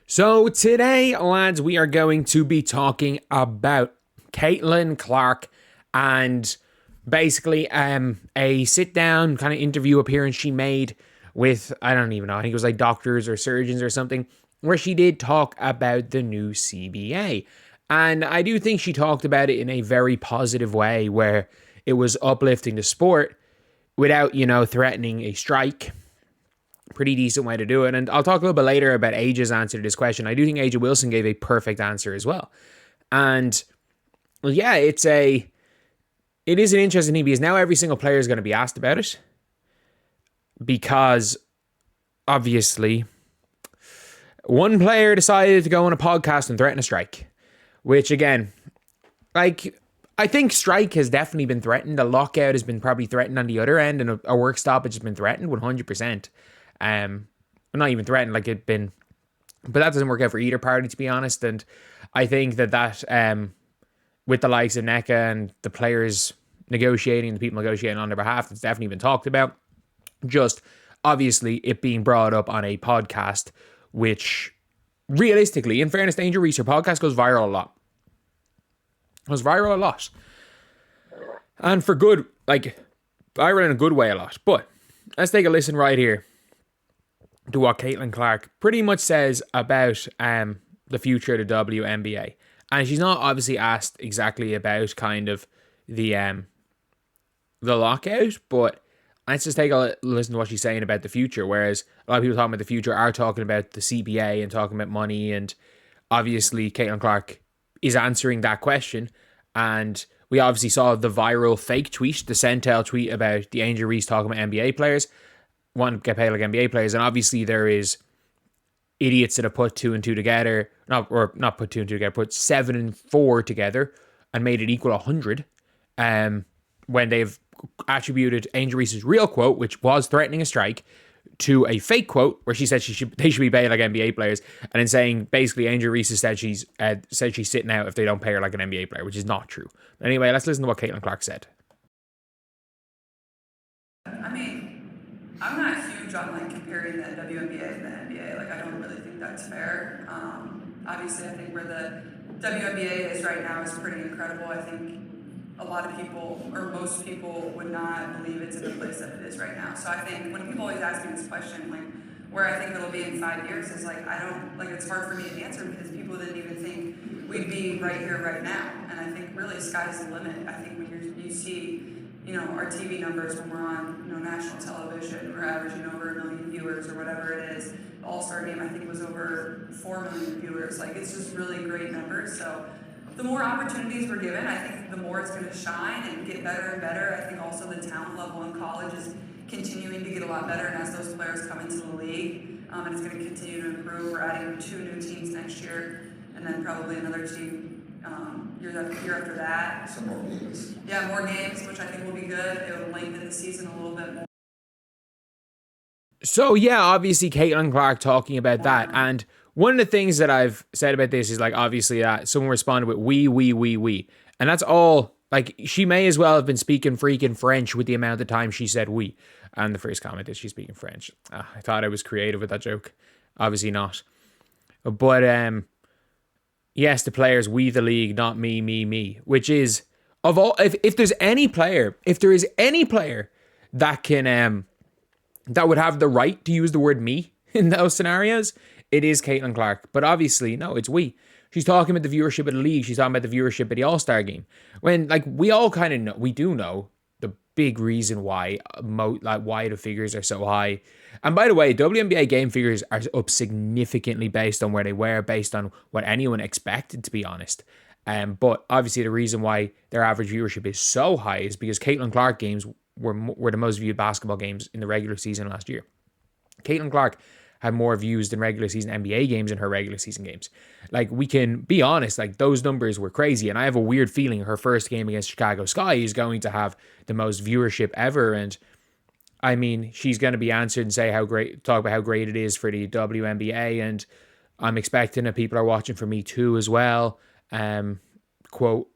So today, lads, we are going to be talking about Caitlyn Clark and basically a sit-down kind of interview appearance she made with, I don't even know, I think it was like doctors or surgeons or something, where she did talk about the new CBA. And I do think she talked about it in a very positive way where it was uplifting the sport without, threatening a strike. Pretty decent way to do it. And I'll talk a little bit later about Aja's answer to this question. I do think Aja Wilson gave a perfect answer as well. And yeah, it is an interesting thing because now every single player is going to be asked about it. Because obviously, one player decided to go on a podcast and threaten a strike. Which again, I think strike has definitely been threatened. A lockout has been probably threatened on the other end, and a work stoppage has been threatened 100%. Not even threatened, but that doesn't work out for either party, to be honest. And I think that with the likes of NECA and the players negotiating, the people negotiating on their behalf, it's definitely been talked about. Just obviously it being brought up on a podcast, which realistically, in fairness to Angel Reese, her podcast goes viral a lot. And for good, viral in a good way a lot. But let's take a listen right here to what Caitlyn Clark pretty much says about the future of the WNBA. And she's not obviously asked exactly about kind of the lockout, but let's just take a listen to what she's saying about the future. Whereas a lot of people talking about the future are talking about the CBA and talking about money, and obviously Caitlyn Clark is answering that question. And we obviously saw the viral fake tweet, the Centel tweet about the Angel Reese talking about NBA players, wanting to get paid like NBA players. And obviously there is idiots that have put two and two together, not put two and two together, put 7 and 4 together and made it equal 100 when they've attributed Angel Reese's real quote, which was threatening a strike, to a fake quote where she said they should be paid like NBA players, and then saying basically Angel Reese said she's sitting out if they don't pay her like an NBA player, which is not true. Anyway, let's listen to what Caitlyn Clark said. I mean, I'm not huge on comparing the WNBA and the NBA. I don't really think that's fair. Obviously, I think where the WNBA is right now is pretty incredible. I think a lot of people, or most people, would not believe it's in the place that it is right now. So I think when people always ask me this question, where I think it'll be in 5 years, is it's hard for me to answer because people didn't even think we'd be right here, right now. And I think really sky's the limit. I think when you see, our TV numbers when we're on, national television, we're averaging over 1 million viewers or whatever it is. The All-Star game, I think, was over 4 million viewers. It's just really great numbers. So the more opportunities we're given, I think the more it's going to shine and get better and better. I think also the talent level in college is continuing to get a lot better, and as those players come into the league, and it's going to continue to improve. We're adding 2 new teams next year, and then probably another team year after that. Some more games. Yeah, more games, which I think will be good. It will lengthen the season a little bit more. So yeah, obviously Caitlyn Clark talking about that. And one of the things that I've said about this is obviously that someone responded with we. And that's all, she may as well have been speaking freaking French with the amount of time she said we. And the first comment is she's speaking French. I thought I was creative with that joke. Obviously not. But yes, the players, we the league, not me. Which is, of all, if there is any player that can that would have the right to use the word me in those scenarios, it is Caitlyn Clark. But obviously, no, it's we. She's talking about the viewership of the league. She's talking about the viewership of the All-Star game. When, we all kind of know, we do know the big reason why, why the figures are so high. And by the way, WNBA game figures are up significantly based on where they were, based on what anyone expected, to be honest. But obviously, the reason why their average viewership is so high is because Caitlyn Clark games were the most viewed basketball games in the regular season last year. Caitlyn Clark had more views than regular season NBA games in her regular season games. We can be honest, those numbers were crazy. And I have a weird feeling her first game against Chicago Sky is going to have the most viewership ever. And I mean, she's going to be answered and talk about how great it is for the WNBA. And I'm expecting that people are watching for me too as well. Quote,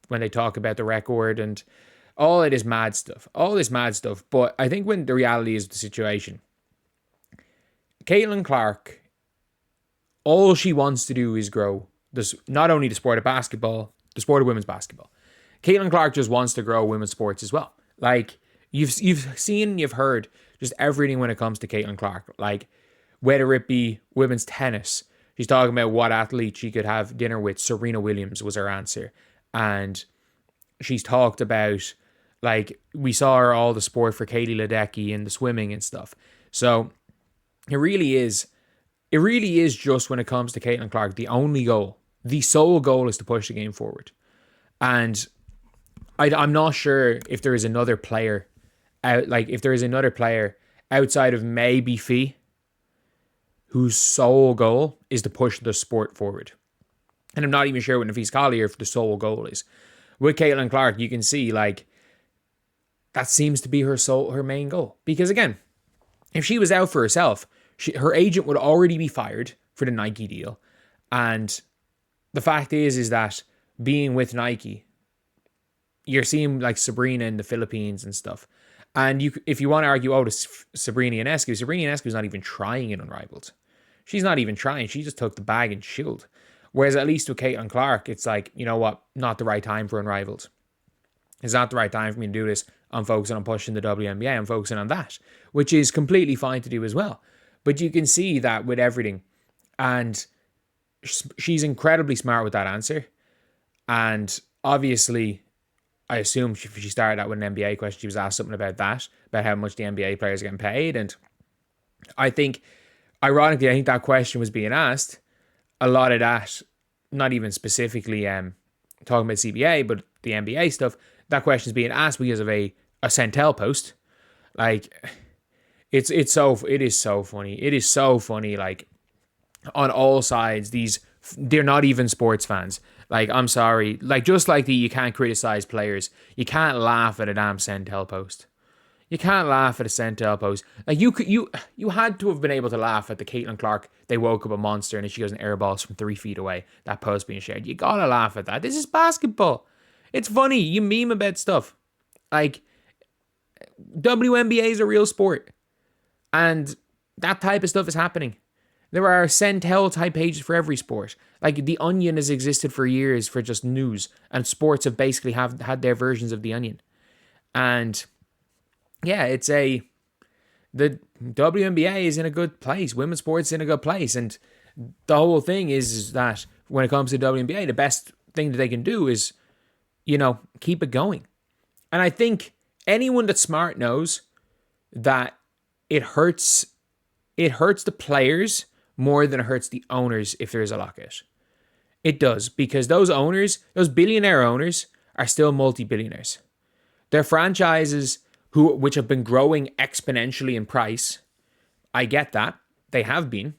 when they talk about the record and all this mad stuff. But I think when the reality is the situation, Caitlyn Clark all she wants to do is grow this, not only the sport of basketball, the sport of women's basketball. Caitlyn Clark just wants to grow women's sports as well. Like, you've seen, you've heard just everything when it comes to Caitlyn Clark. Like, whether it be women's tennis, she's talking about what athlete she could have dinner with. Serena Williams was her answer. And she's talked about, like, we saw her all the sport for Katie Ledecky and the swimming and stuff. So it really is just, when it comes to Caitlyn Clark, the only goal, the sole goal, is to push the game forward. And I'm not sure if there is another player outside of maybe Fee, whose sole goal is to push the sport forward. And I'm not even sure what Nafise Collier if the sole goal is. With Caitlyn Clark, you can see, like, that seems to be her main goal. Because again, if she was out for herself, her agent would already be fired for the Nike deal. And the fact is that being with Nike, you're seeing like Sabrina in the Philippines and stuff. And if you want to argue, Sabrina Ionescu's not even trying in Unrivaled. She's not even trying. She just took the bag and chilled. Whereas at least with Caitlyn Clark, it's like, you know what? Not the right time for Unrivaled. It's not the right time for me to do this. I'm focusing on pushing the WNBA. I'm focusing on that, which is completely fine to do as well. But you can see that with everything. And she's incredibly smart with that answer. And obviously, I assume she started out with an NBA question. She was asked something about that, about how much the NBA players are getting paid. And I think, ironically, I think that question was being asked. A lot of that, not even specifically talking about CBA, but the NBA stuff, that question is being asked because of a Centel post. Like, it is so funny. It is so funny. Like, on all sides, they're not even sports fans. Like, I'm sorry. Like, just like you can't criticize players, you can't laugh at a damn Centel post. You can't laugh at a Centel post. Like, you had to have been able to laugh at the Caitlyn Clark, they woke up a monster and she goes and airballs from 3 feet away, that post being shared. You gotta laugh at that. This is basketball. It's funny. You meme about stuff. Like, WNBA is a real sport. And that type of stuff is happening. There are Centel type pages for every sport. Like, The Onion has existed for years for just news. And sports have basically had their versions of The Onion. And yeah, the WNBA is in a good place. Women's sports is in a good place. And the whole thing is that when it comes to WNBA, the best thing that they can do is, keep it going. And I think anyone that's smart knows that it hurts the players more than it hurts the owners if there is a lockout. It does, because those owners, those billionaire owners, are still multi-billionaires. Their franchises, which have been growing exponentially in price, I get that. They have been.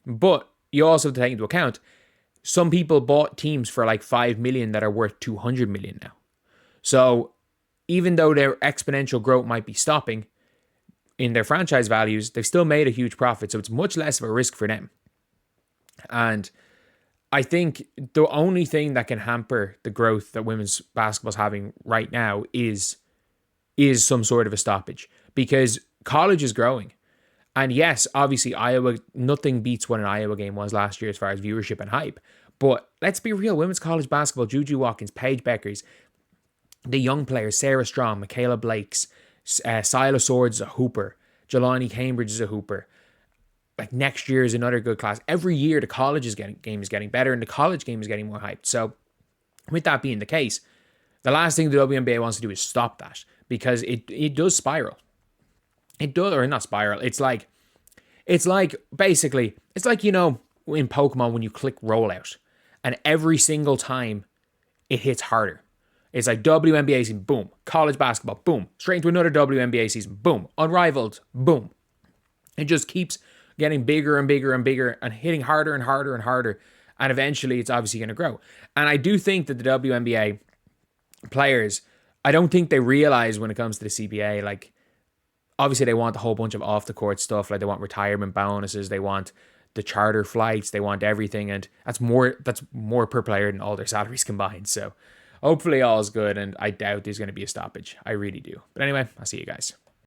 But you also have to take into account, some people bought teams for like 5 million that are worth 200 million now. So even though their exponential growth might be stopping in their franchise values, they've still made a huge profit. So it's much less of a risk for them. And I think the only thing that can hamper the growth that women's basketball is having right now is some sort of a stoppage, because college is growing. And yes, obviously Iowa, nothing beats what an Iowa game was last year as far as viewership and hype. But let's be real, women's college basketball, Juju Watkins, Paige Beckers, the young players, Sarah Strong, Michaela Blakes, Silas Swords is a hooper, Jelani Cambridge is a hooper. Like, next year is another good class. Every year the college game is getting better and the college game is getting more hyped. So with that being the case, the last thing the WNBA wants to do is stop that, because it does spiral. It does, or not spiral. It's like, basically, it's like, in Pokemon when you click rollout and every single time it hits harder. It's like WNBA season, boom. College basketball, boom. Straight into another WNBA season, boom. Unrivaled, boom. It just keeps getting bigger and bigger and bigger and hitting harder and harder and harder. And eventually it's obviously going to grow. And I do think that the WNBA players, I don't think they realize when it comes to the CBA, like, obviously they want a whole bunch of off the court stuff. Like, they want retirement bonuses. They want the charter flights. They want everything. And that's more per player than all their salaries combined. So hopefully all is good. And I doubt there's going to be a stoppage. I really do. But anyway, I'll see you guys.